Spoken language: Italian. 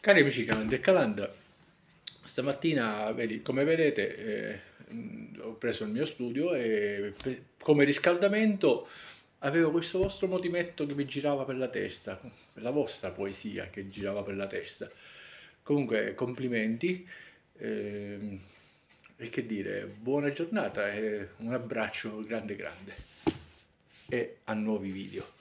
Cari amici Calandra e Calandra, stamattina, come vedete, ho preso il mio studio e come riscaldamento avevo questo vostro motivetto che mi girava per la testa, per la vostra poesia che girava per la testa. Comunque, complimenti, ehm, e che dire, buona giornata e un abbraccio grande grande e a nuovi video.